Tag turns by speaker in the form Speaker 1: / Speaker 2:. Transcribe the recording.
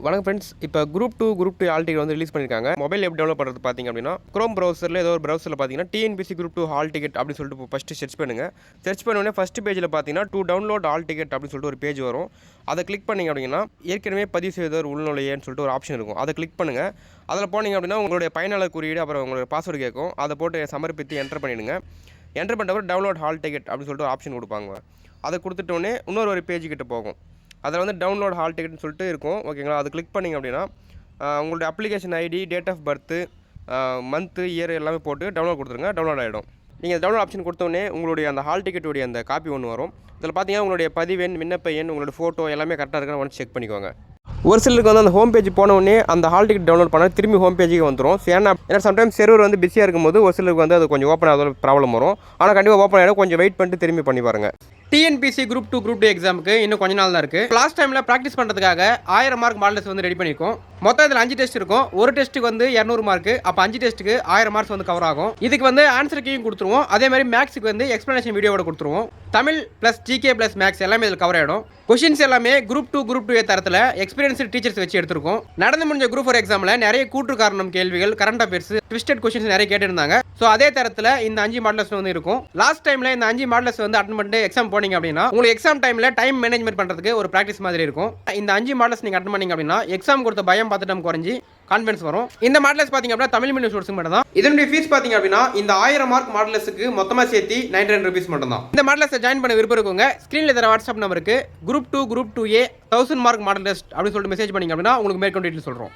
Speaker 1: வணக்கம் ஃப்ரெண்ட்ஸ். இப்போ group 2 hall ticket வந்து ரிலீஸ் பண்ணியிருக்காங்க. மொபைல் எப்படி டெவலப் பண்ணுறது பார்த்தீங்க அப்படின்னா, குரோம் ப்ரௌசரில் ஏதோ ஒரு ப்ரௌசரில் பார்த்தீங்கன்னா டிஎன்பிஎஸ்சி குரூப் 2 ஹால் டிக்கெட் அப்படின்னு சொல்லிட்டு ஃபஸ்ட்டு சர்ச் பண்ணுங்கள். சர்ச் பண்ணோடனே ஃபஸ்ட் பேஜில் பார்த்தீங்கன்னா டு டவுன்லோட் ஹால் டிக்கெட் அப்படின்னு சொல்லிட்டு ஒரு பேஜ் வரும். அதை கிளிக் பண்ணிங்க அப்படின்னா ஏற்கனவே பதிவு செய்தவர் உள்நுழையன்னு சொல்லிட்டு ஒரு ஆப்ஷன் இருக்கும். அதை கிளிக் பண்ணுங்கள். அதில் போனீங்க அப்படின்னா உங்களுடைய பயனாளர் குறியீடு அப்புறம் உங்களுடைய பாஸ்வேர்டு கேட்கும். அதை போட்டு சமர்ப்பித்து என்டர் பண்ணிவிடுங்க. என்டர் பண்ணுறவர் டவுன்லோட் ஹால் டிக்கெட் அப்படின்னு சொல்லிட்டு ஒரு ஆப்ஷன் கொடுப்பாங்க. அதை கொடுத்துட்டோன்னே இன்னொரு பேஜ் கிட்ட போகும். அதில் வந்து டவுன்லோட் ஹால் டிக்கெட்னு சொல்லிட்டு இருக்கும். ஓகேங்களா, அது கிளிக் பண்ணிங்க அப்படின்னா உங்களுடைய application ID, date of birth, month, year எல்லாமே போட்டு டவுன்லோட் கொடுத்துருங்க. டவுன்லோட் ஆகிடும். நீங்கள் டவுன்லோட் ஆப்ஷன் கொடுத்தோடனே உங்களுடைய அந்த ஹால் டிக்கெட்டுடைய அந்த காப்பி ஒன்று வரும். இதில் பார்த்தீங்கன்னா உங்களுடைய பதிவெண், விண்ணப்ப எண், உங்களுடைய ஃபோட்டோ எல்லாமே கரெக்டாக இருக்குன்னு ஒன்று செக் பண்ணிக்கோங்க. ஒரு சிலருக்கு வந்து அந்த ஹோம் பேஜ் போனோடனே அந்த ஹால் டிக்கெட் டவுன்லோட் பண்ணால் திரும்பி ஹோம் பேஜுக்கு வந்துடும். ஏன்னா சம்டைம்ஸ் சர்வர் வந்து பிஸியாக இருக்கும்போது ஒரு சிலருக்கு வந்து அது கொஞ்சம் ஓப்பன் ஆகாத ப்ராப்ளம் வரும். ஆனால் கண்டிப்பாக ஓப்பன் ஆகிடும். கொஞ்சம் வெயிட் பண்ணிட்டு திரும்பி பண்ணி பாருங்கள். டிஎன்பிஎஸ்சி குரூப் 2 எக்ஸாமுக்கு இன்னும் கொஞ்ச நாள் தான் இருக்குது. லாஸ்ட் டைமில் ப்ராக்டிஸ் பண்ணுறதுக்காக 1000 மார்க் மாடல் டெஸ்ட் வந்து ரெடி பண்ணியிருக்கோம். மொத்தம் இதில் 5 டெஸ்ட் இருக்கும். ஒரு டெஸ்ட்டுக்கு வந்து 200 மார்க். அப்போ 5 டெஸ்ட்டுக்கு 1000 மார்க்ஸ் வந்து கவர் ஆகும். இதுக்கு வந்து ஆன்சர் கீயும் கொடுத்துருவோம். அதே மாதிரி மேக்ஸுக்கு வந்து எக்ஸ்ப்ளனேஷன் வீடியோவோட கொடுத்துருவோம். Tamil plus GK plus maths எல்லாமே இதில் கவர் ஆகிடும். கொஷின்ஸ் எல்லாமே குரூப் 2 தரத்தில் எக்ஸ்பீரியன்ஸ்டு டீச்சர்ஸ் வச்சு எடுத்திருக்கோம். நடந்து முடிஞ்ச குரூப் 4 எக்ஸாமில் நிறைய கூற்று காரணம் கேள்விகள், கரண்ட் அஃபேர்ஸ், ட்விஸ்டட் கொஷின்ஸ் நிறைய கேட்டிருந்தாங்க. ஸோ அதே தரத்தில் இந்த 5 மாடல்ஸ் வந்து இருக்கும். லாஸ்ட் டைமில் இந்த 5 மாடல்ஸ் வந்து அட்டன் பண்ணிட்டு எக்ஸாம் போனீங்க அப்படின்னா உங்களுக்கு எக்ஸாம் டைமில் டைம் மேனேஜ்மெண்ட் பண்ணுறதுக்கு ஒரு ப்ராக்டிஸ் மாதிரி இருக்கும். இந்த 5 மாடல்ஸ் நீங்கள் அட்டன் பண்ணீங்க அப்படின்னா எக்ஸாம் கொடுத்த பயம் பார்த்துட்டு குறைஞ்சி கான்ஃபிடன்ஸ் வரும். இந்த மாடல்ஸ் பார்த்தீங்க அப்படின்னா தமிழ் மீடியம் ஸ்டூடெண்ட்ஸ் மட்டும் தான். இதனுடைய ஃபீஸ் பார்த்தீங்க அப்படின்னா இந்த 1000 மார்க் மாடல்ஸுக்கு மொத்தமாக சேர்த்து 99 ரூபீஸ் மட்டும் தான். இந்த மாடல்ஸை ஜாயின் பண்ண விருப்பம் இருக்குங்க. ஸ்க்ரீனில் தர வாட்ஸ்அப் நம்பருக்கு group 2A 1000 mark model test அப்படின்னு சொல்லிட்டு மெசேஜ் பண்ணிங்க அப்படின்னா உங்களுக்கு மேற்கொண்டு டீட்டெயில் சொல்கிறோம்.